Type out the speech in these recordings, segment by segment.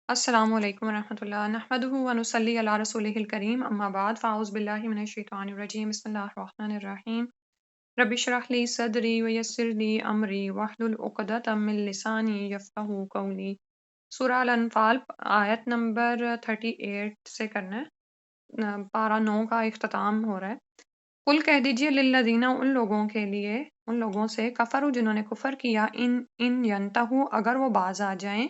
السلام علیکم ورحمۃ اللہ نحمدہ ونصلی علی رسولہ الکریم اما بعد فاعوذ باللہ من الشیطان الرجیم بسم اللہ الرحمن الرحیم رب اشرح لی صدری ویسر لی امری واحلل عقدۃ من لسانی یفقہوا قولی۔ سورہ الانفال آیت نمبر 38 سے کرنا ہے، پارہ 9 کا اختتام ہو رہا ہے۔ قل کہہ دیجئے للذین، ان لوگوں کے لیے، ان لوگوں سے، کفروا جنہوں نے کفر کیا، ان ینتہوا اگر وہ باز آ جائیں،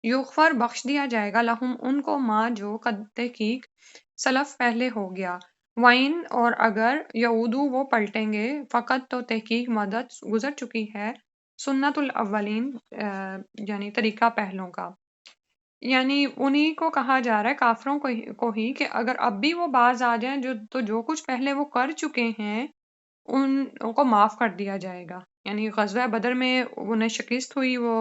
یغفر بخش دیا جائے گا، لہم ان کو، ما جو قد تحقیق سلف پہلے ہو گیا، وَإِنْ اور اگر یعودو وہ پلٹیں گے، فقط تو تحقیق مدت گزر چکی ہے، سنت الاولین یعنی طریقہ پہلوں کا۔ یعنی انہی کو کہا جا رہا ہے، کافروں کو ہی، کہ اگر اب بھی وہ باز آ جائیں تو جو کچھ پہلے وہ کر چکے ہیں ان کو معاف کر دیا جائے گا۔ یعنی غزوہ بدر میں انہیں شکست ہوئی، وہ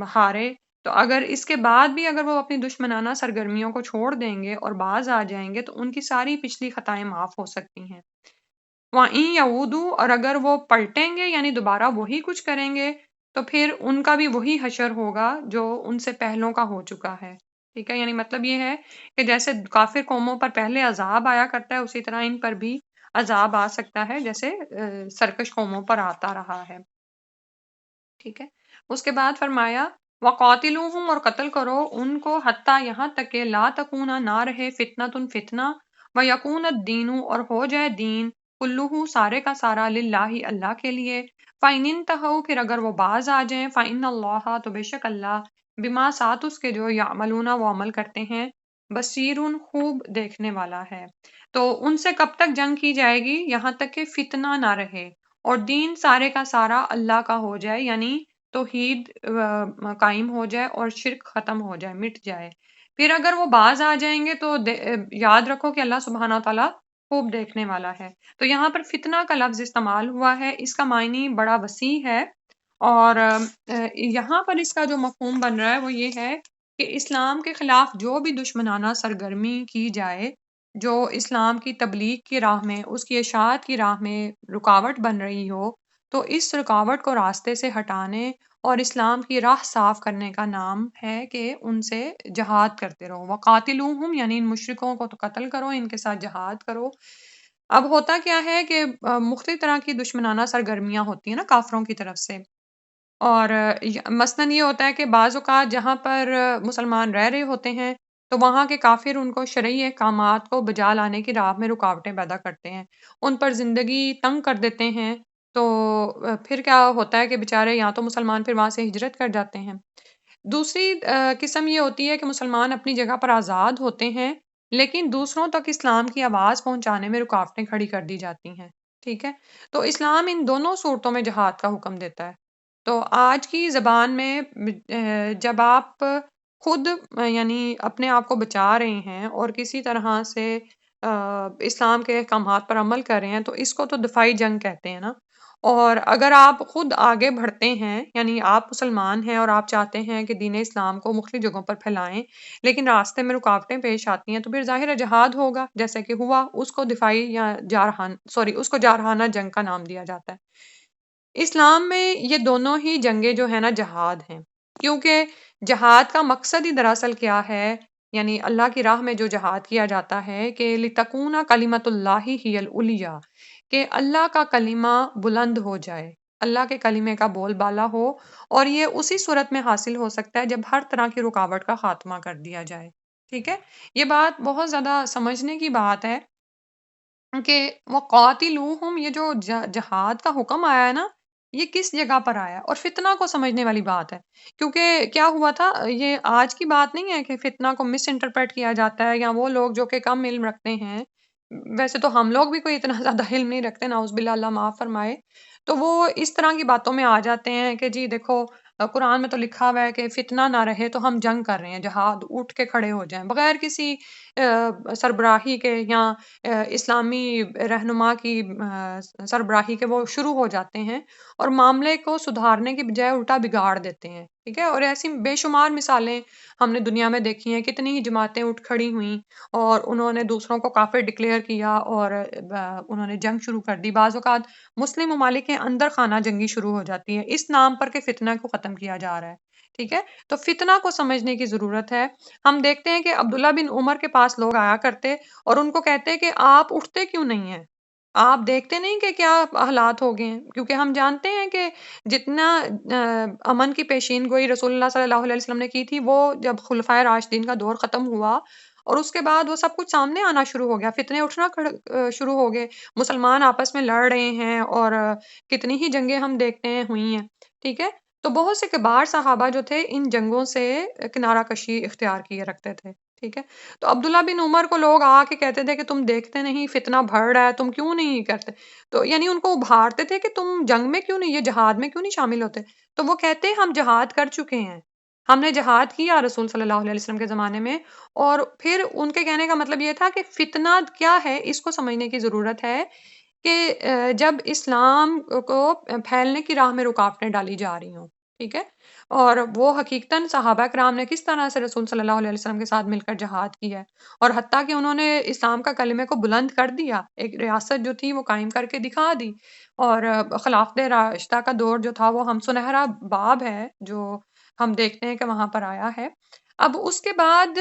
ہارے، تو اگر اس کے بعد بھی اگر وہ اپنی دشمنانہ سرگرمیوں کو چھوڑ دیں گے اور باز آ جائیں گے تو ان کی ساری پچھلی خطائیں معاف ہو سکتی ہیں۔ وَإِن يَعُودُوا اور اگر وہ پلٹیں گے یعنی دوبارہ وہی کچھ کریں گے تو پھر ان کا بھی وہی حشر ہوگا جو ان سے پہلوں کا ہو چکا ہے۔ ٹھیک ہے، یعنی مطلب یہ ہے کہ جیسے کافر قوموں پر پہلے عذاب آیا کرتا ہے اسی طرح ان پر بھی عذاب آ سکتا ہے، جیسے سرکش قوموں پر آتا رہا ہے۔ ٹھیک ہے، اس کے بعد فرمایا وَقَاتِلُوهُمْ اور قتل کرو ان کو، حتیٰ یہاں تک کہ لا تکونا نہ رہے فتنۃ فتنہ، وَيَكُونَ الدِّينُ اور ہو جائے دین، کلہ سارے کا سارا، للہ اللہ کے لیے۔ فَإِنِ انتہوا پھر اگر وہ باز آ جائیں، فَإِنَّ اللَّهَ تو بے شک اللہ، بما ساتھ اس کے جو یعملون وہ عمل کرتے ہیں، بصیرٌ خوب دیکھنے والا ہے۔ تو ان سے کب تک جنگ کی جائے گی؟ یہاں تک کہ فتنہ نہ رہے اور دین سارے کا سارا اللہ کا ہو جائے، یعنی توحید قائم ہو جائے اور شرک ختم ہو جائے، مٹ جائے۔ پھر اگر وہ باز آ جائیں گے تو یاد رکھو کہ اللہ سبحانہ تعالیٰ خوب دیکھنے والا ہے۔ تو یہاں پر فتنہ کا لفظ استعمال ہوا ہے، اس کا معنی بڑا وسیع ہے، اور یہاں پر اس کا جو مفہوم بن رہا ہے وہ یہ ہے کہ اسلام کے خلاف جو بھی دشمنانہ سرگرمی کی جائے، جو اسلام کی تبلیغ کی راہ میں، اس کی اشاعت کی راہ میں رکاوٹ بن رہی ہو، تو اس رکاوٹ کو راستے سے ہٹانے اور اسلام کی راہ صاف کرنے کا نام ہے کہ ان سے جہاد کرتے رہو۔ وَقَاتِلُوهُمْ یعنی ان مشرکوں کو تو قتل کرو، ان کے ساتھ جہاد کرو۔ اب ہوتا کیا ہے کہ مختلف طرح کی دشمنانہ سرگرمیاں ہوتی ہیں نا کافروں کی طرف سے، اور مثلاً یہ ہوتا ہے کہ بعض اوقات جہاں پر مسلمان رہ رہے ہوتے ہیں تو وہاں کے کافر ان کو شرعی احکامات کو بجا لانے کی راہ میں رکاوٹیں پیدا کرتے ہیں، ان پر زندگی تنگ کر دیتے ہیں، تو پھر کیا ہوتا ہے کہ بیچارے یا تو مسلمان پھر وہاں سے ہجرت کر جاتے ہیں۔ دوسری قسم یہ ہوتی ہے کہ مسلمان اپنی جگہ پر آزاد ہوتے ہیں لیکن دوسروں تک اسلام کی آواز پہنچانے میں رکاوٹیں کھڑی کر دی جاتی ہیں۔ ٹھیک ہے، تو اسلام ان دونوں صورتوں میں جہاد کا حکم دیتا ہے۔ تو آج کی زبان میں جب آپ خود یعنی اپنے آپ کو بچا رہے ہیں اور کسی طرح سے اسلام کے احکامات پر عمل کر رہے ہیں تو اس کو تو دفاعی جنگ کہتے ہیں نا۔ اور اگر آپ خود آگے بڑھتے ہیں، یعنی آپ مسلمان ہیں اور آپ چاہتے ہیں کہ دین اسلام کو مختلف جگہوں پر پھیلائیں لیکن راستے میں رکاوٹیں پیش آتی ہیں تو پھر ظاہر ہے جہاد ہوگا، جیسا کہ ہوا، اس کو دفاعی یا اس کو جارحانہ جنگ کا نام دیا جاتا ہے۔ اسلام میں یہ دونوں ہی جنگیں جو ہے نا جہاد ہیں، کیونکہ جہاد کا مقصد ہی دراصل کیا ہے، یعنی اللہ کی راہ میں جو جہاد کیا جاتا ہے کہ لِتَكُونَ كَلِمَةُ اللَّهِ هِيَ الْعُلْيَا، کہ اللہ کا کلمہ بلند ہو جائے، اللہ کے کلمے کا بول بالا ہو، اور یہ اسی صورت میں حاصل ہو سکتا ہے جب ہر طرح کی رکاوٹ کا خاتمہ کر دیا جائے۔ ٹھیک ہے، یہ بات بہت زیادہ سمجھنے کی بات ہے کہ وَقَاتِلُوهُمْ یہ جو جہاد کا حکم آیا ہے نا، یہ کس جگہ پر آیا ہے، اور فتنہ کو سمجھنے والی بات ہے، کیونکہ کیا ہوا تھا، یہ آج کی بات نہیں ہے کہ فتنہ کو مس انٹرپریٹ کیا جاتا ہے، یا وہ لوگ جو کہ کم علم رکھتے ہیں، ویسے تو ہم لوگ بھی کوئی اتنا زیادہ علم نہیں رکھتے، نعوذ باللہ، اللہ معاف فرمائے، تو وہ اس طرح کی باتوں میں آ جاتے ہیں کہ جی دیکھو قرآن میں تو لکھا ہوا ہے کہ فتنہ نہ رہے تو ہم جنگ کر رہے ہیں، جہاد، اٹھ کے کھڑے ہو جائیں بغیر کسی سربراہی کے یا اسلامی رہنما کی سربراہی کے، وہ شروع ہو جاتے ہیں اور معاملے کو سدھارنے کی بجائے الٹا بگاڑ دیتے ہیں۔ ٹھیک ہے، اور ایسی بے شمار مثالیں ہم نے دنیا میں دیکھی ہیں، کتنی ہی جماعتیں اٹھ کھڑی ہوئیں اور انہوں نے دوسروں کو کافر ڈکلیئر کیا اور انہوں نے جنگ شروع کر دی۔ بعض اوقات مسلم ممالک کے اندر خانہ جنگی شروع ہو جاتی ہے اس نام پر کہ فتنہ کو ختم کیا جا رہا ہے۔ ٹھیک ہے، تو فتنہ کو سمجھنے کی ضرورت ہے۔ ہم دیکھتے ہیں کہ عبداللہ بن عمر کے پاس لوگ آیا کرتے اور ان کو کہتے کہ آپ اٹھتے کیوں نہیں ہیں؟ آپ دیکھتے نہیں کہ کیا حالات ہو گئے ہیں؟ کیونکہ ہم جانتے ہیں کہ جتنا امن کی پیشین گوئی رسول اللہ صلی اللہ علیہ وسلم نے کی تھی، وہ جب خلفائے راشدین کا دور ختم ہوا اور اس کے بعد وہ سب کچھ سامنے آنا شروع ہو گیا، فتنے اٹھنا شروع ہو گئے، مسلمان آپس میں لڑ رہے ہیں اور کتنی ہی جنگیں ہم دیکھتے ہیں ہوئی ہیں۔ ٹھیک ہے، تو بہت سے کبار صحابہ جو تھے ان جنگوں سے کنارہ کشی اختیار کیے رکھتے تھے۔ ٹھیک ہے، تو عبداللہ بن عمر کو لوگ آ کے کہتے تھے کہ تم دیکھتے نہیں فتنہ بڑھ رہا ہے، تم کیوں نہیں کرتے؟ تو یعنی ان کو ابھارتے تھے کہ تم جنگ میں کیوں نہیں، یہ جہاد میں کیوں نہیں شامل ہوتے؟ تو وہ کہتے ہم جہاد کر چکے ہیں، ہم نے جہاد کیا رسول صلی اللہ علیہ وسلم کے زمانے میں، اور پھر ان کے کہنے کا مطلب یہ تھا کہ فتنہ کیا ہے اس کو سمجھنے کی ضرورت ہے کہ جب اسلام کو پھیلنے کی راہ میں رکاوٹیں ڈالی جا رہی ہوں۔ ٹھیک ہے، اور وہ حقیقتاً صحابہ کرام نے کس طرح سے رسول صلی اللہ علیہ وسلم کے ساتھ مل کر جہاد کیا ہے، اور حتیٰ کہ انہوں نے اسلام کا کلمے کو بلند کر دیا، ایک ریاست جو تھی وہ قائم کر کے دکھا دی، اور خلافت راشدہ کا دور جو تھا وہ ہم سنہرا باب ہے جو ہم دیکھتے ہیں کہ وہاں پر آیا ہے۔ اب اس کے بعد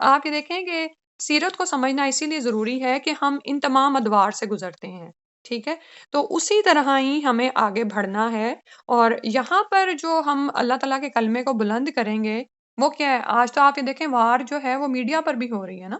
آپ یہ دیکھیں کہ سیرت کو سمجھنا اسی لیے ضروری ہے کہ ہم ان تمام ادوار سے گزرتے ہیں۔ ٹھیک ہے، تو اسی طرح ہی ہمیں آگے بڑھنا ہے، اور یہاں پر جو ہم اللہ تعالیٰ کے کلمے کو بلند کریں گے وہ کیا ہے؟ آج تو آپ یہ دیکھیں وار جو ہے وہ میڈیا پر بھی ہو رہی ہے نا۔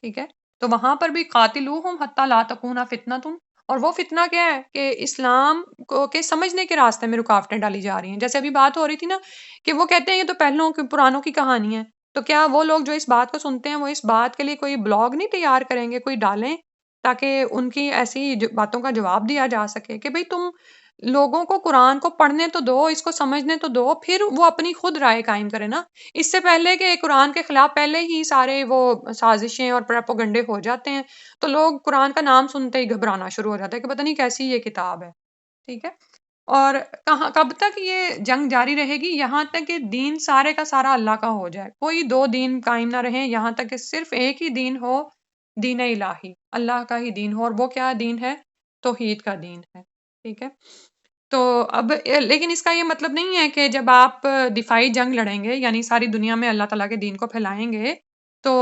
ٹھیک ہے، تو وہاں پر بھی قاتلوہم حتی لا تکون فتنۃ، اور وہ فتنہ کیا ہے کہ اسلام کو کے سمجھنے کے راستے میں رکاوٹیں ڈالی جا رہی ہیں۔ جیسے ابھی بات ہو رہی تھی نا کہ وہ کہتے ہیں یہ تو پہلوں کی پرانوں کی کہانی ہے، تو کیا وہ لوگ جو اس بات کو سنتے ہیں وہ اس بات کے لیے کوئی بلاگ نہیں تیار کریں گے، کوئی ڈالیں تاکہ ان کی ایسی باتوں کا جواب دیا جا سکے کہ بھئی تم لوگوں کو قرآن کو پڑھنے تو دو، اس کو سمجھنے تو دو، پھر وہ اپنی خود رائے قائم کرے نا۔ اس سے پہلے کہ قرآن کے خلاف پہلے ہی سارے وہ سازشیں اور پروپیگنڈے ہو جاتے ہیں، تو لوگ قرآن کا نام سنتے ہی گھبرانا شروع ہو جاتا ہے کہ پتہ نہیں کیسی یہ کتاب ہے۔ ٹھیک ہے، اور کب تک یہ جنگ جاری رہے گی؟ یہاں تک کہ دین سارے کا سارا اللہ کا ہو جائے، کوئی دو دین قائم نہ رہیں، یہاں تک کہ صرف ایک ہی دین ہو، دین الہی، اللہ کا ہی دین ہو، اور وہ کیا دین ہے؟ توحید کا دین ہے۔ ٹھیک ہے، تو اب لیکن اس کا یہ مطلب نہیں ہے کہ جب آپ دفاعی جنگ لڑیں گے یعنی ساری دنیا میں اللہ تعالیٰ کے دین کو پھیلائیں گے تو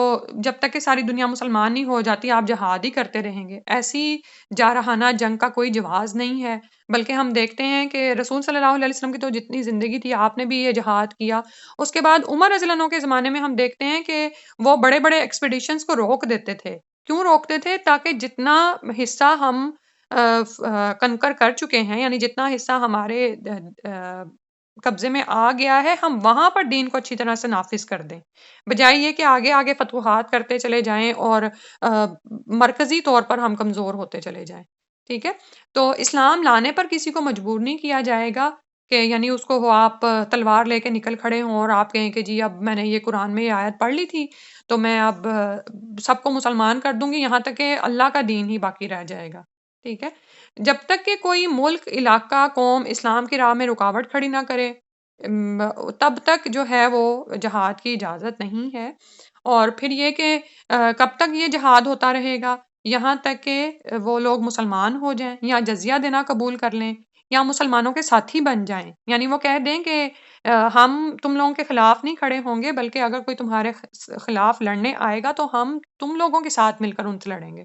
جب تک کہ ساری دنیا مسلمان نہیں ہو جاتی آپ جہاد ہی کرتے رہیں گے، ایسی جارحانہ جنگ کا کوئی جواز نہیں ہے۔ بلکہ ہم دیکھتے ہیں کہ رسول صلی اللہ علیہ وسلم کی تو جتنی زندگی تھی آپ نے بھی یہ جہاد کیا، اس کے بعد عمر رضی اللہ عنہ کے زمانے میں ہم دیکھتے ہیں کہ وہ بڑے بڑے ایکسپیڈیشنز کو روک دیتے تھے۔ کیوں روکتے تھے؟ تاکہ جتنا حصہ ہم کنکر کر چکے ہیں، یعنی جتنا حصہ ہمارے قبضے میں آ گیا ہے ہم وہاں پر دین کو اچھی طرح سے نافذ کر دیں، بجائے یہ کہ آگے آگے فتوحات کرتے چلے جائیں اور مرکزی طور پر ہم کمزور ہوتے چلے جائیں۔ ٹھیک ہے، تو اسلام لانے پر کسی کو مجبور نہیں کیا جائے گا کہ یعنی اس کو آپ تلوار لے کے نکل کھڑے ہوں اور آپ کہیں کہ جی اب میں نے یہ قرآن میں یہ آیت پڑھ لی تھی تو میں اب سب کو مسلمان کر دوں گی، یہاں تک کہ اللہ کا دین ہی باقی رہ جائے گا۔ ٹھیک ہے، جب تک کہ کوئی ملک، علاقہ، قوم اسلام کی راہ میں رکاوٹ کھڑی نہ کرے تب تک جو ہے وہ جہاد کی اجازت نہیں ہے۔ اور پھر یہ کہ کب تک یہ جہاد ہوتا رہے گا؟ یہاں تک کہ وہ لوگ مسلمان ہو جائیں یا جزیہ دینا قبول کر لیں یا مسلمانوں کے ساتھی بن جائیں، یعنی وہ کہہ دیں کہ ہم تم لوگوں کے خلاف نہیں کھڑے ہوں گے بلکہ اگر کوئی تمہارے خلاف لڑنے آئے گا تو ہم تم لوگوں کے ساتھ مل کر ان سے لڑیں گے،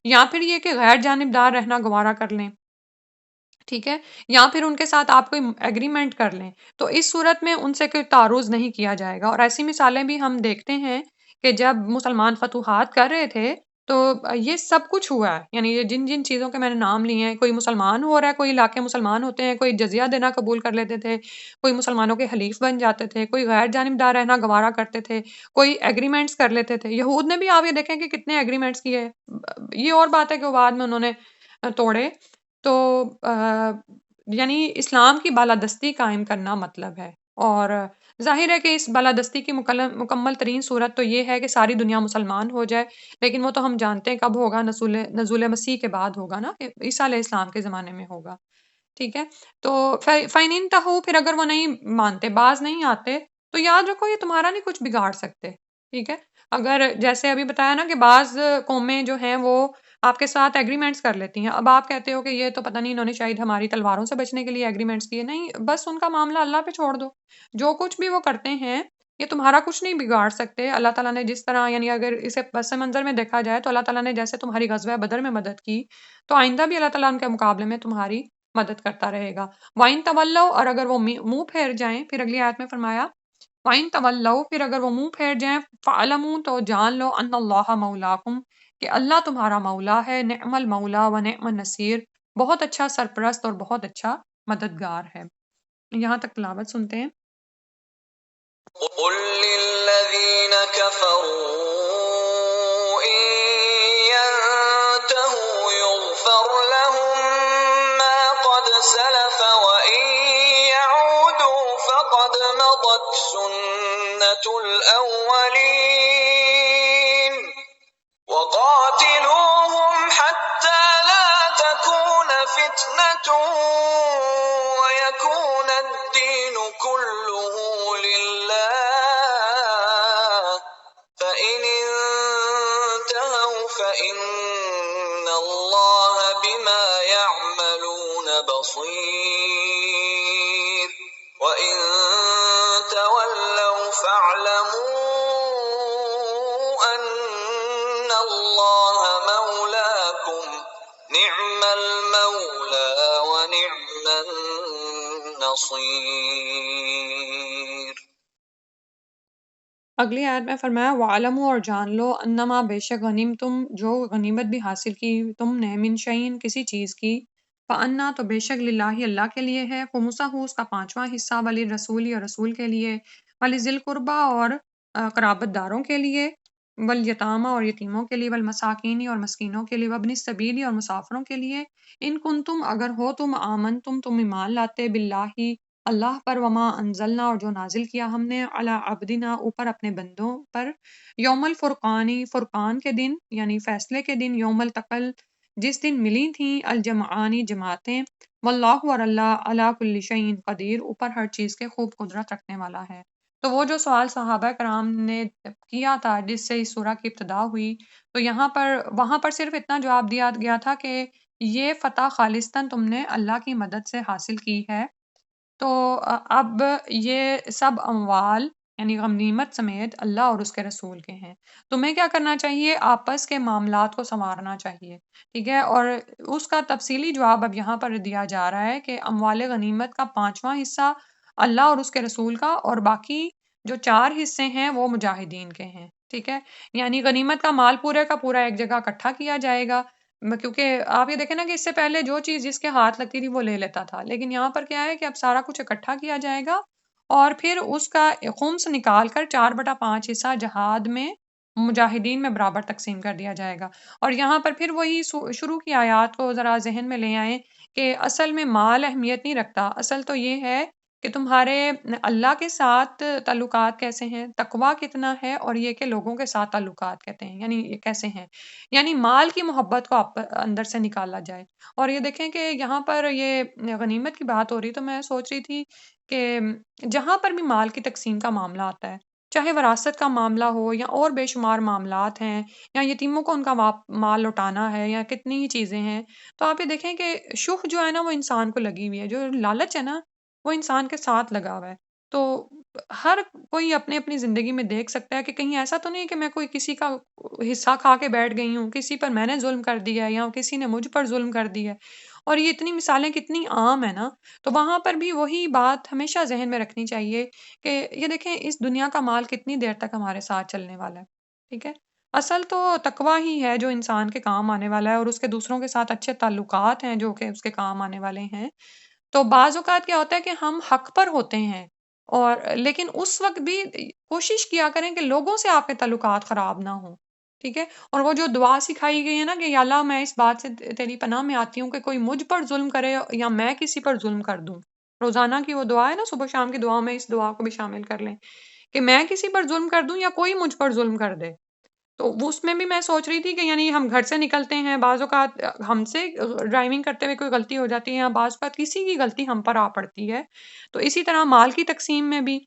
یا پھر یہ کہ غیر جانبدار رہنا گوارا کر لیں۔ ٹھیک ہے، یا پھر ان کے ساتھ آپ کوئی ایگریمنٹ کر لیں، تو اس صورت میں ان سے کوئی تعارض نہیں کیا جائے گا۔ اور ایسی مثالیں بھی ہم دیکھتے ہیں کہ جب مسلمان فتوحات کر رہے تھے تو یہ سب کچھ ہوا ہے، یعنی یہ جن جن چیزوں کے میں نے نام لیے ہیں، کوئی مسلمان ہو رہا ہے، کوئی علاقے مسلمان ہوتے ہیں، کوئی جزیہ دینا قبول کر لیتے تھے، کوئی مسلمانوں کے حلیف بن جاتے تھے، کوئی غیر جانبدار رہنا گوارا کرتے تھے، کوئی ایگریمنٹس کر لیتے تھے۔ یہود نے بھی آپ یہ دیکھیں کہ کتنے ایگریمنٹس کیے، یہ اور بات ہے کہ وہ بعد میں انہوں نے توڑے۔ تو یعنی اسلام کی بالادستی قائم کرنا مطلب ہے، اور ظاہر ہے کہ اس بالادستی کی مکمل ترین صورت تو یہ ہے کہ ساری دنیا مسلمان ہو جائے، لیکن وہ تو ہم جانتے ہیں کب ہوگا، نزول مسیح کے بعد ہوگا نا، کہ عیسیٰ علیہ السلام کے زمانے میں ہوگا۔ ٹھیک ہے؟ تو فَإِنِ انتہوا، پھر اگر وہ نہیں مانتے، باز نہیں آتے، تو یاد رکھو یہ تمہارا نہیں کچھ بگاڑ سکتے، ٹھیک ہے؟ اگر جیسے ابھی بتایا نا کہ بعض قومیں جو ہیں وہ آپ کے ساتھ ایگریمنٹس کر لیتی ہیں، اب آپ کہتے ہو کہ یہ تو پتہ نہیں انہوں نے شاید ہماری تلواروں سے بچنے کے لیے ایگریمنٹس کیے، نہیں، بس ان کا معاملہ اللہ پہ چھوڑ دو، جو کچھ بھی وہ کرتے ہیں یہ تمہارا کچھ نہیں بگاڑ سکتے۔ اللہ تعالیٰ نے جس طرح، یعنی اگر اسے پس منظر میں دیکھا جائے تو اللہ تعالیٰ نے جیسے تمہاری غزوہ بدر میں مدد کی، تو آئندہ بھی اللہ تعالیٰ ان کے مقابلے میں تمہاری مدد کرتا رہے گا۔ وَإِن تَوَلَّوْا، اور اگر وہ منہ پھیر جائیں، پھر اگلی آیت میں فرمایا وَإِن تَوَلَّوْا، پھر اگر وہ منہ پھیر جائیں، فَاعْلَمُوا، تو جان لو، أَنَّ اللَّهَ مَوْلَاكُمْ، کہ اللہ تمہارا مولا ہے، نعم المولا و نعم النصیر، بہت اچھا سرپرست اور بہت اچھا مددگار ہے۔ یہاں تک تلاوت سنتے ہیں۔ قل للذين كفروا إن ينتهوا يغفر لهم ما قد سلف وإن يعودوا فقد مضت سنة الأولين وقاتلوهم حتى لا تكون فتنة ويكون الدين كله لله فإن انتهوا فإن الله بما يعملون بصير وإن تولوا فاعلموا أن الله مولاكم نعم المولى ونعم النصير۔ اگلی آیت میں فرمایا وَعَلَمُوا، اور جان لو، انما بے شک غنیمتم، جو غنیمت بھی حاصل کی تم نے، من شیئن کسی چیز کی، فَأَنَّا، تو بے شک للہ اللہ کے لیے ہے، خمسہ اس کا پانچواں حصہ، وَلِلرَّسُولِ، اور رسول کے لیے، وَلِذِی الْقُرْبَى، اور قرابت داروں کے لیے، والیتامى، اور یتیموں کے لیے، والمساکین، اور مسکینوں کے لیے، وابن السبیل، اور مسافروں کے لیے، ان کنتم، اگر ہو تم، آمنتم، تم ایمان لاتے، باللہ، اللہ پر، وما انزلنا، اور جو نازل کیا ہم نے، علی عبدنا، اوپر اپنے بندوں پر، یوم الفرقانی، فرقان کے دن، یعنی فیصلے کے دن، یوم التقل، جس دن ملی تھیں الجمعانی جماعتیں، واللہ، اور اللہ، علی کل شیء قدیر، اوپر ہر چیز کے خوب قدرت رکھنے والا ہے۔ تو وہ جو سوال صحابہ کرام نے کیا تھا جس سے اس سورہ کی ابتدا ہوئی، تو وہاں پر صرف اتنا جواب دیا گیا تھا کہ یہ فتح خالصتاً تم نے اللہ کی مدد سے حاصل کی ہے۔ تو اب یہ سب اموال، یعنی غنیمت سمیت، اللہ اور اس کے رسول کے ہیں۔ تمہیں کیا کرنا چاہیے؟ آپس کے معاملات کو سنوارنا چاہیے، ٹھیک ہے؟ اور اس کا تفصیلی جواب اب یہاں پر دیا جا رہا ہے کہ اموال غنیمت کا پانچواں حصہ اللہ اور اس کے رسول کا، اور باقی جو 4 حصے ہیں وہ مجاہدین کے ہیں، ٹھیک ہے؟ یعنی غنیمت کا مال پورے کا پورا ایک جگہ اکٹھا کیا جائے گا، کیونکہ آپ یہ دیکھیں نا کہ اس سے پہلے جو چیز جس کے ہاتھ لگتی تھی وہ لے لیتا تھا، لیکن یہاں پر کیا ہے کہ اب سارا کچھ اکٹھا کیا جائے گا، اور پھر اس کا خمس نکال کر 4/5 حصہ جہاد میں مجاہدین میں برابر تقسیم کر دیا جائے گا۔ اور یہاں پر پھر وہی شروع کی آیات کو ذرا ذہن میں لے آئیں کہ اصل میں مال اہمیت نہیں رکھتا، اصل تو یہ ہے کہ تمہارے اللہ کے ساتھ تعلقات کیسے ہیں، تقویٰ کتنا ہے، اور یہ کہ لوگوں کے ساتھ تعلقات کہتے ہیں، یعنی یہ کیسے ہیں، یعنی مال کی محبت کو اندر سے نکالا جائے۔ اور یہ دیکھیں کہ یہاں پر یہ غنیمت کی بات ہو رہی، تو میں سوچ رہی تھی کہ جہاں پر بھی مال کی تقسیم کا معاملہ آتا ہے، چاہے وراثت کا معاملہ ہو یا اور بے شمار معاملات ہیں، یا یتیموں کو ان کا مال لوٹانا ہے، یا کتنی ہی چیزیں ہیں، تو آپ یہ دیکھیں کہ شح جو ہے نا وہ انسان کو لگی ہوئی ہے، جو لالچ ہے نا وہ انسان کے ساتھ لگا ہوا ہے۔ تو ہر کوئی اپنی اپنی زندگی میں دیکھ سکتا ہے کہ کہیں ایسا تو نہیں کہ میں کوئی کسی کا حصہ کھا کے بیٹھ گئی ہوں، کسی پر میں نے ظلم کر دیا ہے، یا کسی نے مجھ پر ظلم کر دیا ہے، اور یہ اتنی مثالیں کتنی عام ہیں نا، تو وہاں پر بھی وہی بات ہمیشہ ذہن میں رکھنی چاہیے کہ یہ دیکھیں اس دنیا کا مال کتنی دیر تک ہمارے ساتھ چلنے والا ہے، ٹھیک ہے؟ اصل تو تقویٰ ہی ہے جو انسان کے کام آنے والا ہے، اور اس کے دوسروں کے ساتھ اچھے تعلقات ہیں جو کہ اس کے کام آنے والے ہیں۔ تو بعض اوقات کیا ہوتا ہے کہ ہم حق پر ہوتے ہیں، اور لیکن اس وقت بھی کوشش کیا کریں کہ لوگوں سے آپ کے تعلقات خراب نہ ہوں، ٹھیک ہے؟ اور وہ جو دعا سکھائی گئی ہے نا کہ یا اللہ میں اس بات سے تیری پناہ میں آتی ہوں کہ کوئی مجھ پر ظلم کرے یا میں کسی پر ظلم کر دوں، روزانہ کی وہ دعا ہے نا، صبح شام کی دعا میں اس دعا کو بھی شامل کر لیں کہ میں کسی پر ظلم کر دوں یا کوئی مجھ پر ظلم کر دے، تو وہ اس میں بھی میں سوچ رہی تھی کہ یعنی ہم گھر سے نکلتے ہیں، بعض اوقات ہم سے ڈرائیونگ کرتے ہوئے کوئی غلطی ہو جاتی ہے، یا بعض اوقات کسی کی غلطی ہم پر آ پڑتی ہے، تو اسی طرح مال کی تقسیم میں بھی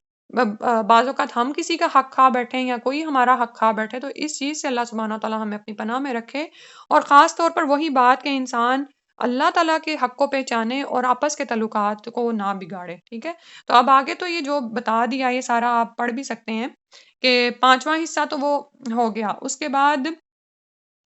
بعض اوقات ہم کسی کا حق کھا بیٹھے یا کوئی ہمارا حق کھا بیٹھے، تو اس چیز سے اللہ سبحانہ تعالیٰ ہمیں اپنی پناہ میں رکھے، اور خاص طور پر وہی بات کہ انسان اللہ تعالیٰ کے حق کو پہچانے اور آپس کے تعلقات کو نہ بگاڑے، ٹھیک ہے؟ تو اب آگے تو یہ جو بتا دیا یہ سارا آپ پڑھ بھی سکتے ہیں کہ 5واں حصہ تو وہ ہو گیا، اس کے بعد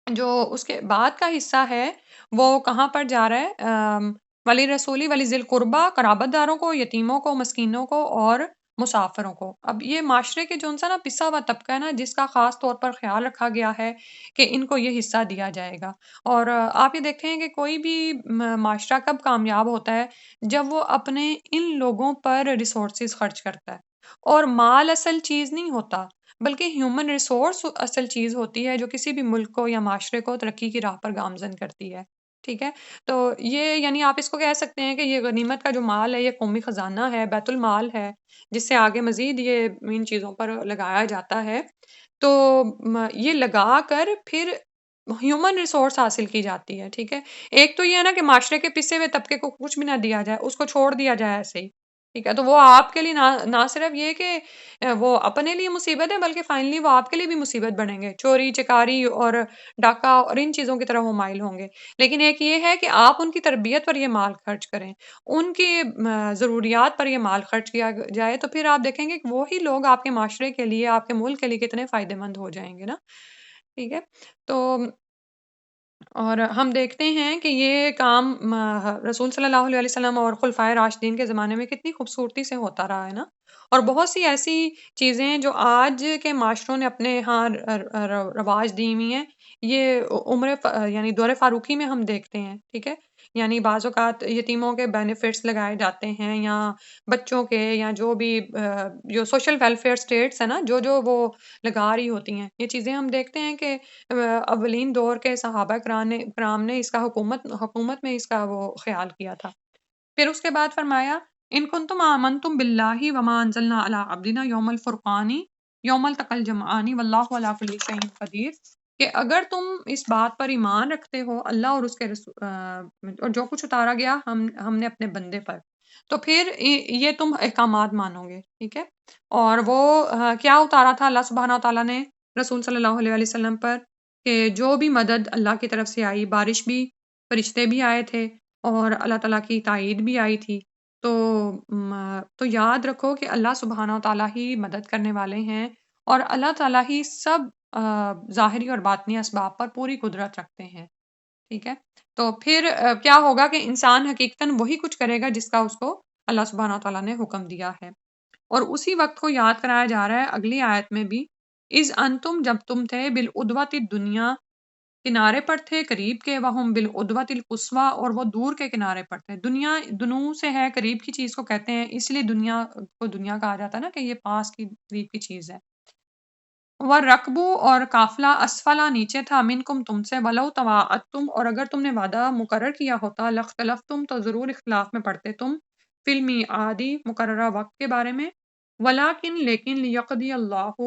جو اس کے بعد کا حصہ ہے وہ کہاں پر جا رہا ہے؟ ولی رسولی ولی ذی القربہ، قرابت داروں کو، یتیموں کو، مسکینوں کو اور مسافروں کو۔ اب یہ معاشرے کے جو سا نا پسا ہوا طبقہ ہے نا، جس کا خاص طور پر خیال رکھا گیا ہے کہ ان کو یہ حصہ دیا جائے گا۔ اور آپ یہ دیکھتے ہیں کہ کوئی بھی معاشرہ کب کامیاب ہوتا ہے؟ جب وہ اپنے ان لوگوں پر ریسورسز خرچ کرتا ہے، اور مال اصل چیز نہیں ہوتا، بلکہ ہیومن ریسورس اصل چیز ہوتی ہے جو کسی بھی ملک کو یا معاشرے کو ترقی کی راہ پر گامزن کرتی ہے، ٹھیک ہے؟ تو یہ یعنی آپ اس کو کہہ سکتے ہیں کہ یہ غنیمت کا جو مال ہے یہ قومی خزانہ ہے، بیت المال ہے، جس سے آگے مزید یہ ان چیزوں پر لگایا جاتا ہے۔ تو یہ لگا کر پھر ہیومن ریسورس حاصل کی جاتی ہے، ٹھیک ہے؟ ایک تو یہ ہے نا کہ معاشرے کے پسے ہوئے طبقے کو کچھ بھی نہ دیا جائے، اس کو چھوڑ دیا جائے ایسے ہی، ٹھیک ہے؟ تو وہ آپ کے لیے نہ صرف یہ کہ وہ اپنے لیے مصیبت ہے، بلکہ فائنلی وہ آپ کے لیے بھی مصیبت بنیں گے، چوری چکاری اور ڈاکہ اور ان چیزوں کی طرف وہ مائل ہوں گے۔ لیکن ایک یہ ہے کہ آپ ان کی تربیت پر یہ مال خرچ کریں، ان کی ضروریات پر یہ مال خرچ کیا جائے، تو پھر آپ دیکھیں گے کہ وہی لوگ آپ کے معاشرے کے لیے، آپ کے ملک کے لیے کتنے فائدے مند ہو جائیں گے نا، ٹھیک ہے؟ تو اور ہم دیکھتے ہیں کہ یہ کام رسول صلی اللہ علیہ وسلم اور خلفائے راشدین کے زمانے میں کتنی خوبصورتی سے ہوتا رہا ہے نا، اور بہت سی ایسی چیزیں جو آج کے معاشروں نے اپنے ہاں رواج دی ہوئی ہیں، یہ یعنی دور فاروقی میں ہم دیکھتے ہیں، ٹھیک ہے؟ یعنی بعض اوقات یتیموں کے بینیفٹس لگائے جاتے ہیں، یا بچوں کے، یا جو بھی جو سوشل ویلفیئر اسٹیٹس ہے نا، جو وہ لگا رہی ہوتی ہیں، یہ چیزیں ہم دیکھتے ہیں کہ اولین دور کے صحابہ کرام نے اس کا حکومت میں اس کا وہ خیال کیا تھا۔ پھر اس کے بعد فرمایا ان کنتم آمنتم باللہ وما انزلنا علی عبدنا یوم الفرقان یوم التقى الجمعان واللہ علی کل شیء قدیر، کہ اگر تم اس بات پر ایمان رکھتے ہو اللہ اور اس کے اور جو کچھ اتارا گیا ہم نے اپنے بندے پر، تو پھر یہ تم احکامات مانو گے، ٹھیک ہے؟ اور وہ کیا اتارا تھا اللہ سبحانہ تعالیٰ نے رسول صلی اللہ علیہ وسلم پر؟ کہ جو بھی مدد اللہ کی طرف سے آئی، بارش بھی، فرشتے بھی آئے تھے، اور اللہ تعالیٰ کی تائید بھی آئی تھی، تو یاد رکھو کہ اللہ سبحانہ تعالیٰ ہی مدد کرنے والے ہیں، اور اللہ تعالیٰ ہی سب ظاہری اور باطنی اسباب پر پوری قدرت رکھتے ہیں، ٹھیک ہے؟ تو پھر کیا ہوگا کہ انسان حقیقتاً وہی کچھ کرے گا جس کا اس کو اللہ سبحانہ تعالیٰ نے حکم دیا ہے، اور اسی وقت کو یاد کرایا جا رہا ہے اگلی آیت میں بھی، از انتم جب تم تھے بالعدوۃ الدنیا کنارے پر تھے قریب کے، وہم بالعدوۃ القصویٰ اور وہ دور کے کنارے پر تھے۔ دنیا دنو سے ہے، قریب کی چیز کو کہتے ہیں، اس لیے دنیا کو دنیا کہا جاتا ہے نا، کہ یہ پاس کی قریب کی چیز ہے۔ وَالرَّكْبُ اور قافلہ اسفلا نیچے تھا، منکم تم سے، وَلَوْ تَوَاعَدتُّم اور اگر تم نے وعدہ مقرر کیا ہوتا، لَاخْتَلَفْتُم تو ضرور اختلاف میں پڑتے تم، فی المیعاد مقررہ وقت کے بارے میں، ولیکن لیکن لیقضی اللہ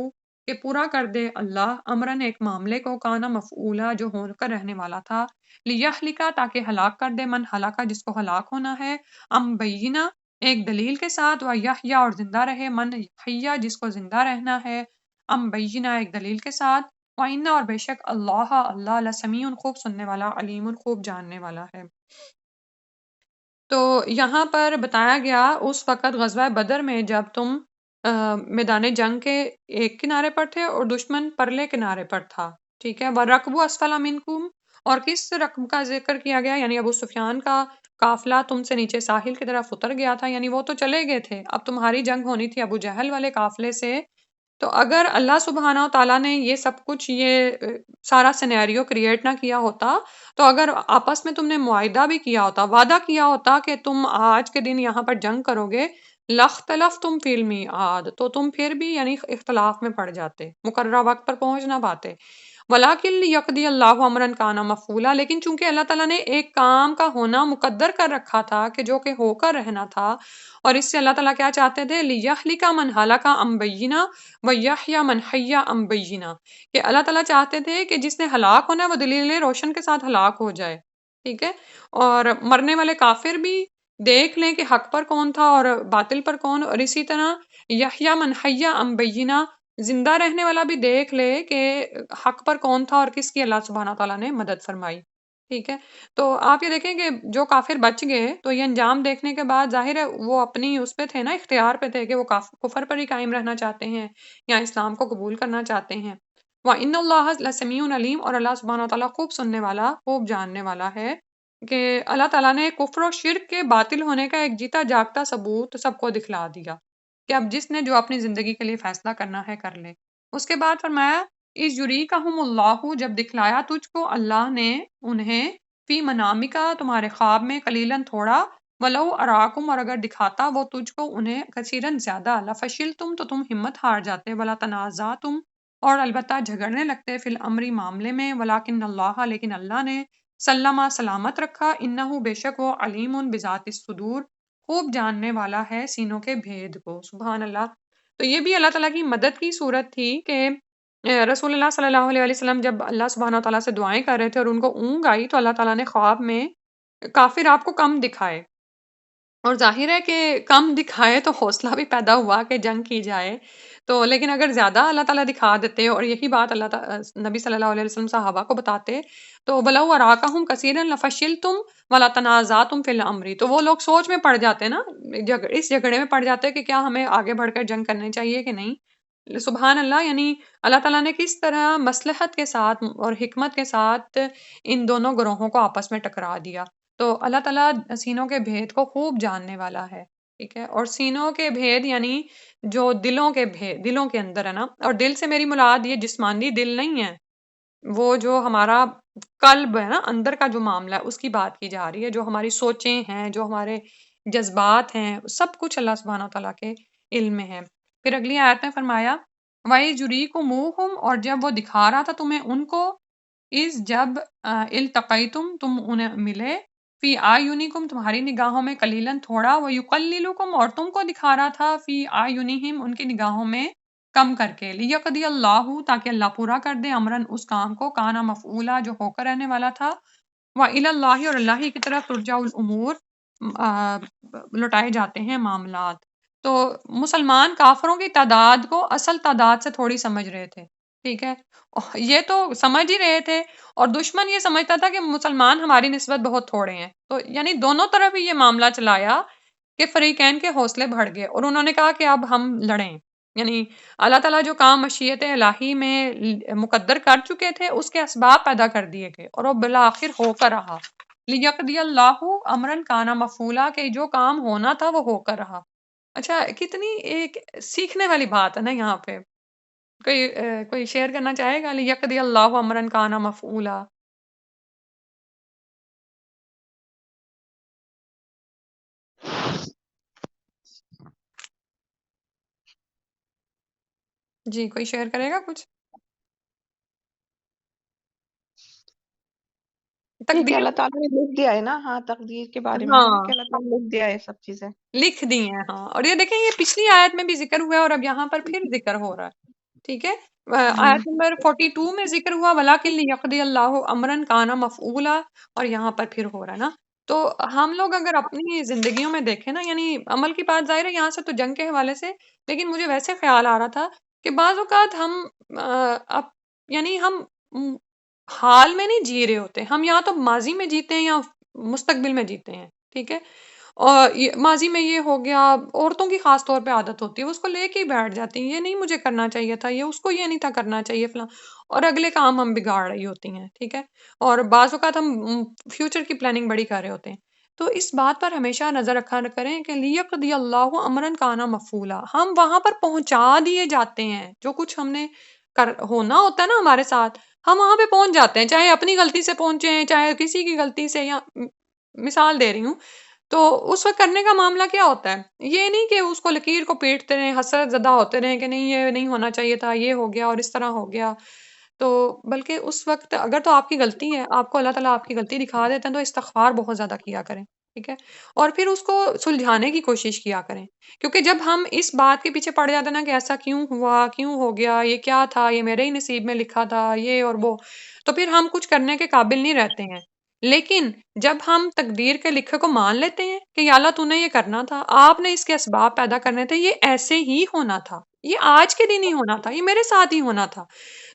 کہ پورا کر دے اللہ امرن ایک معاملے کو، کانا مفعولا جو ہو کر رہنے والا تھا، لیہلکا تاکہ ہلاک کر دے، من ہلاکا جس کو ہلاک ہونا ہے، ام بینہ ایک دلیل کے ساتھ، و یحییٰ اور زندہ رہے، من حییٰ جس کو زندہ رہنا ہے، ام بینہ ایک دلیل کے ساتھ، وَإِنَّ اور بے شک اللہ لسمیع خوب سننے والا، علیم خوب جاننے والا ہے۔ تو یہاں پر بتایا گیا اس وقت غزوہ بدر میں جب تم میدان جنگ کے ایک کنارے پر تھے اور دشمن پرلے کنارے پر تھا، ٹھیک ہے؟ وَالرَّكْبُ أَسْفَلَ مِنْكُمْ اور کس رقم کا ذکر کیا گیا؟ یعنی ابو سفیان کا قافلہ تم سے نیچے ساحل کی طرف اتر گیا تھا، یعنی وہ تو چلے گئے تھے، اب تمہاری جنگ ہونی تھی ابو جہل والے قافلے سے۔ تو اگر اللہ سبحانہ و تعالیٰ نے یہ سب کچھ، یہ سارا سینیریو کریٹ نہ کیا ہوتا، تو اگر آپس میں تم نے معاہدہ بھی کیا ہوتا، وعدہ کیا ہوتا کہ تم آج کے دن یہاں پر جنگ کرو گے، لختلفتم فی المیعاد، تو تم پھر بھی یعنی اختلاف میں پڑ جاتے، مقررہ وقت پر پہنچ نہ پاتے۔ ولیکن لیقضی اللہ امرا کان مفعولا، لیکن چونکہ اللہ تعالیٰ نے ایک کام کا ہونا مقدر کر رکھا تھا کہ جو کہ ہو کر رہنا تھا، اور اس سے اللہ تعالیٰ کیا چاہتے تھے، لیہلک من ہلک عن بینہ ویحیی من حی عن بینہ، کہ اللہ تعالیٰ چاہتے تھے کہ جس نے ہلاک ہونا ہے وہ دلیل روشن کے ساتھ ہلاک ہو جائے، ٹھیک ہے، اور مرنے والے کافر بھی دیکھ لیں کہ حق پر کون تھا اور باطل پر کون، اور اسی طرح یحییٰ من حی عن بینہ، زندہ رہنے والا بھی دیکھ لے کہ حق پر کون تھا اور کس کی اللہ سبحانہ تعالیٰ نے مدد فرمائی، ٹھیک ہے۔ تو آپ یہ دیکھیں کہ جو کافر بچ گئے تو یہ انجام دیکھنے کے بعد ظاہر ہے وہ اپنی اس پہ تھے نا، اختیار پہ تھے کہ وہ کفر پر ہی قائم رہنا چاہتے ہیں یا اسلام کو قبول کرنا چاہتے ہیں۔ وَإِنَّ اللَّهَ لَسَمِيعٌ عَلِيمٌ، اور اللہ سبحانہ تعالیٰ خوب سننے والا، خوب جاننے والا ہے، کہ اللہ تعالیٰ نے کفر و شرک کے باطل ہونے کا ایک جیتا جاگتا ثبوت سب کو دکھلا دیا کہ اب جس نے جو اپنی زندگی کے لیے فیصلہ کرنا ہے کر لے۔ اس کے بعد فرمایا اس یریکہم اللہ، جب دکھلایا تجھ کو اللہ نے انہیں، فی منامکا تمہارے خواب میں، قلیلاً تھوڑا، ولو اراکم اور اگر دکھاتا وہ تجھ کو انہیں، کثیراً زیادہ، لفشلتم تو تم ہمت ہار جاتے، ولا تنازعتم اور البتہ جھگڑنے لگتے، فی الامری معاملے میں، ولیکن اللہ لیکن اللہ نے، سلمہ سلامت رکھا، انہو بے شک وہ، علیم بذات الصدور خوب جاننے والا ہے سینوں کے بھید کو۔ سبحان اللہ۔ تو یہ بھی اللہ تعالیٰ کی مدد کی صورت تھی کہ رسول اللہ صلی اللہ علیہ وسلم جب اللہ سبحانہ تعالیٰ سے دعائیں کر رہے تھے اور ان کو اونگ آئی تو اللہ تعالیٰ نے خواب میں کافر آپ کو کم دکھائے، اور ظاہر ہے کہ کم دکھائے تو حوصلہ بھی پیدا ہوا کہ جنگ کی جائے، تو لیکن اگر زیادہ اللہ تعالیٰ دکھا دیتے اور یہی بات اللہ تعالیٰ نبی صلی اللہ علیہ وسلم صحابہ کو بتاتے تو بلو اراکہم کثیرا لفشلتم ولا تنازعتم فی الامر، تو وہ لوگ سوچ میں پڑ جاتے نا، اس جھگڑے میں پڑ جاتے کہ کیا ہمیں آگے بڑھ کر جنگ کرنی چاہیے کہ نہیں۔ سبحان اللہ، یعنی اللہ تعالیٰ نے کس طرح مصلحت کے ساتھ اور حکمت کے ساتھ ان دونوں گروہوں کو آپس میں ٹکرا دیا۔ تو اللہ تعالیٰ سینوں کے بھید کو خوب جاننے والا ہے، ٹھیک ہے، اور سینوں کے بھید یعنی جو دلوں کے بھید، دلوں کے اندر ہے نا، اور دل سے میری مراد یہ جسمانی دل نہیں ہے، وہ جو ہمارا قلب ہے نا، اندر کا جو معاملہ ہے اس کی بات کی جا رہی ہے، جو ہماری سوچیں ہیں، جو ہمارے جذبات ہیں، سب کچھ اللہ سبحانہ تعالیٰ کے علم میں ہے۔ پھر اگلی آیت میں فرمایا وَإِذْ يُرِيكُمُوهُمْ، اور جب وہ دکھا رہا تھا تمہیں ان کو، اس جب التقیتم تم انہیں ملے، فی اعینکم تمہاری نگاہوں میں، قلیلاً تھوڑا، ویقللکم اور تم کو دکھا رہا تھا، فی اعینہم ان کی نگاہوں میں کم کر کے، لیقضی اللہ تاکہ اللہ پورا کر دے، امرن اس کام کو، کانا مفعولا جو ہو کر رہنے والا تھا، وَإِلَى اللَّهِ اور اللہ ہی کی طرف ترجع الامور لوٹائے جاتے ہیں معاملات۔ تو مسلمان کافروں کی تعداد کو اصل تعداد سے تھوڑی سمجھ رہے تھے، ٹھیک ہے، یہ تو سمجھ ہی رہے تھے، اور دشمن یہ سمجھتا تھا کہ مسلمان ہماری نسبت بہت تھوڑے ہیں، تو یعنی دونوں طرف ہی یہ معاملہ چلایا کہ فریقین کے حوصلے بڑھ گئے، اور انہوں نے کہا کہ اب ہم لڑیں، یعنی اللہ تعالیٰ جو کام مشیت الہی میں مقدر کر چکے تھے اس کے اسباب پیدا کر دیے گئے، اور وہ بالآخر ہو کر رہا، لیقضی اللہ امرن کانا مفعولا، کہ جو کام ہونا تھا وہ ہو کر رہا۔ اچھا، کتنی ایک سیکھنے والی بات ہے نا یہاں پہ، کوئی شیئر کرنا چاہے گا، لیقضی اللہ امرن کانا مفعولا؟ جی، کوئی شیئر کرے گا کچھ؟ ٹھیک ہے، تقدیر، اللہ تعالیٰ نے لکھ دیا ہے نا، ہاں تقدیر کے بارے میں ہے نا ہاں کہ اللہ تعالیٰ نے لکھ دیا ہے سب چیزیں۔ لکھ دی ہیں، ہاں، اور یہ دیکھیں یہ پچھلی آیت میں بھی ذکر ہوا ہے اور اب یہاں پر پھر ذکر ہو رہا ہے، ٹھیک ہے، آیت نمبر 42 میں ذکر ہوا وَلَٰكِن لِيَقْضِيَ اللَّهُ أَمْرًا كَانَ مَفْعُولًا، اور یہاں پر پھر ہو رہا ہے نا۔ تو ہم لوگ اگر اپنی زندگیوں میں دیکھیں نا، یعنی عمل کی بات ظاہر ہے یہاں سے تو جنگ کے حوالے سے، لیکن مجھے ویسے خیال آ رہا تھا کہ بعض اوقات ہم یعنی ہم حال میں نہیں جی رہے ہوتے، ہم یا تو ماضی میں جیتے ہیں یا مستقبل میں جیتے ہیں، ٹھیک ہے، اور ماضی میں یہ ہو گیا، عورتوں کی خاص طور پہ عادت ہوتی ہے، اس کو لے کے ہی بیٹھ جاتی ہیں، یہ نہیں مجھے کرنا چاہیے تھا، یہ اس کو یہ نہیں تھا کرنا چاہیے فلاں، اور اگلے کام ہم بگاڑ رہی ہوتی ہیں، ٹھیک ہے، اور بعض اوقات ہم فیوچر کی پلاننگ بڑی کر رہے ہوتے ہیں۔ تو اس بات پر ہمیشہ نظر رکھا کریں کہ لیقضی اللہ امرا کان مفعولا، ہم وہاں پر پہنچا دیے جاتے ہیں، جو کچھ ہم نے ہونا ہوتا ہے نا ہمارے ساتھ، ہم وہاں پہ پہنچ جاتے ہیں، چاہے اپنی غلطی سے پہنچے ہیں، چاہے کسی کی غلطی سے، یا مثال دے رہی ہوں، تو اس وقت کرنے کا معاملہ کیا ہوتا ہے؟ یہ نہیں کہ اس کو لکیر کو پیٹتے رہیں، حسرت زدہ ہوتے رہیں کہ نہیں یہ نہیں ہونا چاہیے تھا، یہ ہو گیا اور اس طرح ہو گیا، تو بلکہ اس وقت اگر تو آپ کی غلطی ہے، آپ کو اللہ تعالیٰ آپ کی غلطی دکھا دیتے ہیں، تو استغفار بہت زیادہ کیا کریں، ٹھیک ہے؟ اور پھر اس کو سلجھانے کی کوشش کیا کریں، کیونکہ جب ہم اس بات کے پیچھے پڑ جاتے ہیں نا کہ ایسا کیوں ہوا، کیوں ہو گیا، یہ کیا تھا، یہ میرے ہی نصیب میں لکھا تھا، یہ اور وہ، تو پھر ہم کچھ کرنے کے قابل نہیں رہتے ہیں۔ لیکن جب ہم تقدیر کے لکھے کو مان لیتے ہیں کہ یا اللہ تو نے یہ کرنا تھا، آپ نے اس کے اسباب پیدا کرنے تھے، یہ ایسے ہی ہونا تھا، یہ آج کے دن ہی ہونا تھا، یہ میرے ساتھ ہی ہونا تھا،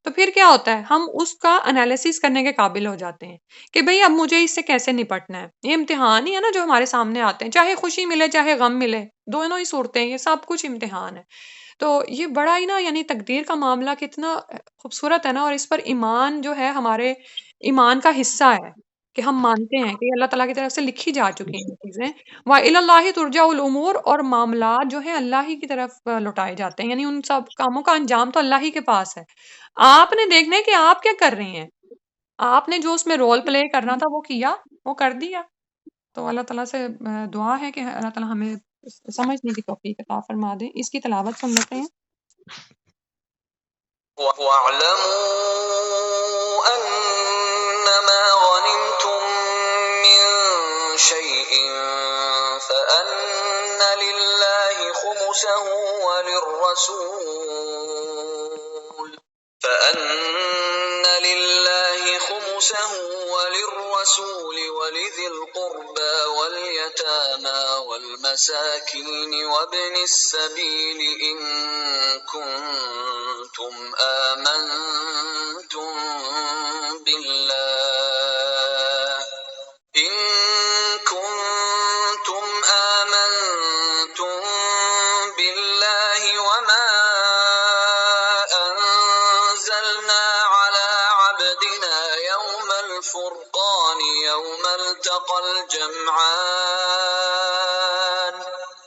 تو پھر کیا ہوتا ہے؟ ہم اس کا انالیسس کرنے کے قابل ہو جاتے ہیں کہ بھئی اب مجھے اس سے کیسے نپٹنا ہے۔ یہ امتحان ہی ہے نا جو ہمارے سامنے آتے ہیں، چاہے خوشی ملے چاہے غم ملے، دونوں ہی صورتیں، یہ سب کچھ امتحان ہے۔ تو یہ بڑا ہی نا یعنی تقدیر کا معاملہ کتنا خوبصورت ہے نا، اور اس پر ایمان جو ہے ہمارے ایمان کا حصہ ہے کہ ہم مانتے ہیں کہ اللہ تعالیٰ کی طرف سے لکھی جا چکی ہیں یہ چیزیں۔ وَإِلَى اللَّهِ تُرْجَعُ الْأُمُورُ، اور معاملات جو ہیں اللہ ہی کی طرف لوٹائے جاتے ہیں، یعنی ان سب کاموں کا انجام تو اللہ ہی کے پاس ہے۔ آپ نے دیکھنا ہے کہ آپ کیا کر رہی ہیں، آپ نے جو اس میں رول پلے کرنا تھا وہ کیا، وہ کر دیا۔ تو اللہ تعالیٰ سے دعا ہے کہ اللہ تعالیٰ ہمیں سمجھنے کی توفیق عطا فرما دے۔ اس کی تلاوت سن لیتے ہیں۔ وَاعْلَمُوا أَنَّمَا غَنِمْتُم مِّن شَيْءٍ فَأَنَّ لِلَّهِ خُمُسَهُ وَلِلرَّسُولِ وَلِذِي الْقُرْبَىٰ وَالْيَتَامَىٰ وَالْمَسَاكِينِ وَابْنِ السَّبِيلِ إِن كُنتُمْ آمَنتُم بالله وما أنزلنا على عبدنا يوم الفرقان يوم التقى الجمعان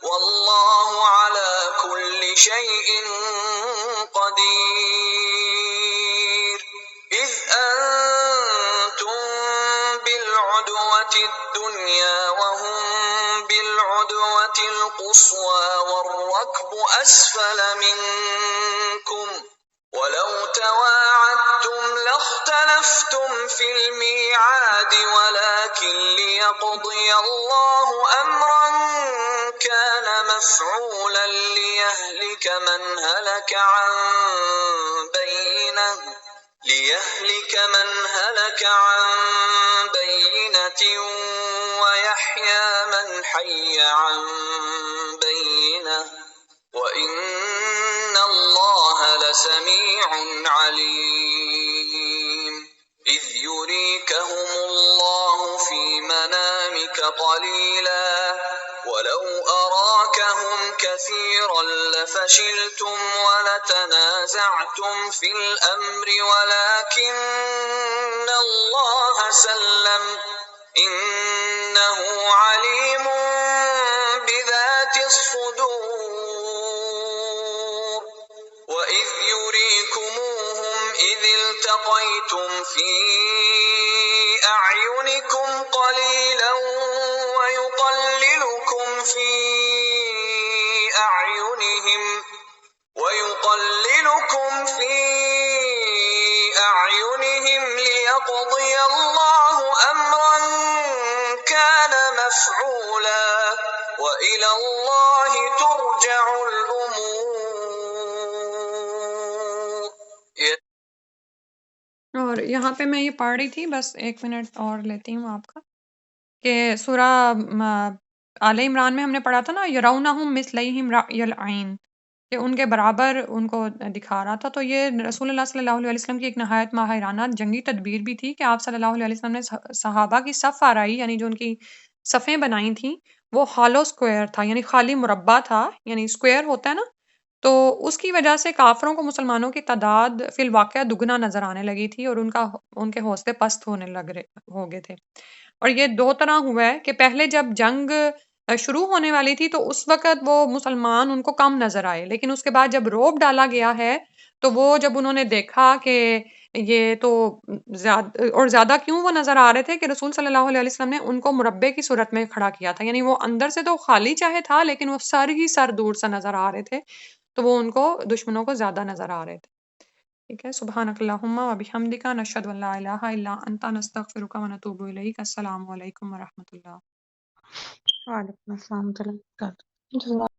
والله على كل شيء قدير إذ أنتم بالعدوة الدنيا وهم بالعدوة القصوى والركب أسفل منكم ولو تواعدتم لاختلفتم في الميعاد ولكن ليقضي الله أمرا كان مفعولا ليهلك من هلك عن بينة ويحيى من حي عن بينة وَإِنَّ اللَّهَ لَسَمِيعٌ عَلِيمٌ إِذْ يُرِيكَهُمُ اللَّهُ فِي مَنَامِكَ قَلِيلًا وَلَوْ أَرَاكَهُمْ كَثِيرًا لَفَشِلْتُمْ وَلَتَنَازَعْتُمْ فِي الْأَمْرِ وَلَكِنَّ اللَّهَ سَلَّمَ إِنَّهُ عَلِيمٌ بِذَاتِ الصُّدُورِ وَإِذْ يُرِيكُمُوهُمْ إِذِ الْتَقَيْتُمْ فِي أَعْيُنِكُمْ قَلِيلًا وَيُقَلِّلُكُمْ فِي أَعْيُنِهِمْ لِيَقْضِيَ اللَّهُ أَمْرًا كَانَ مَفْعُولًا وَإِلَى اللَّهِ تُرْجَعُ الْأُمُورُ۔ اور یہاں پہ میں یہ پڑھ رہی تھی، بس 1 منٹ اور لیتی ہوں آپ کا، کہ سورہ آل عمران میں ہم نے پڑھا تھا نا یرونہم مثلیہم رأی العین، کہ ان کے برابر ان کو دکھا رہا تھا۔ تو یہ رسول اللہ صلی اللہ علیہ وسلم کی ایک نہایت ماہرانہ جنگی تدبیر بھی تھی کہ آپ صلی اللہ علیہ وسلم نے صحابہ کی صف آرائی، یعنی جو ان کی صفیں بنائی تھیں، وہ ہالو اسکوائر تھا، یعنی خالی مربع تھا، یعنی اسکوائر ہوتا ہے نا، تو اس کی وجہ سے کافروں کو مسلمانوں کی تعداد فی الواقعہ دگنا نظر آنے لگی تھی، اور ان کے حوصلے پست ہونے ہو گئے تھے۔ اور یہ 2 طرح ہوا ہے کہ پہلے جب جنگ شروع ہونے والی تھی تو اس وقت وہ مسلمان ان کو کم نظر آئے، لیکن اس کے بعد جب روب ڈالا گیا ہے تو وہ جب انہوں نے دیکھا کہ یہ تو زیادہ کیوں وہ نظر آ رہے تھے کہ رسول صلی اللہ علیہ وسلم نے ان کو مربع کی صورت میں کھڑا کیا تھا، یعنی وہ اندر سے تو خالی چاہے تھا لیکن وہ سر دور سے نظر آ رہے تھے، تو وہ ان کو دشمنوں کو زیادہ نظر آ رہے تھے۔ ٹھیک ہے، سبحانک اللہم و بحمدک نشہد ان لا الہ الا انت نستغفرک و نتوب الیک۔ السلام علیکم ورحمۃ اللہ۔ وعلیکم السلام ورحمۃ اللہ وبرکاتہ۔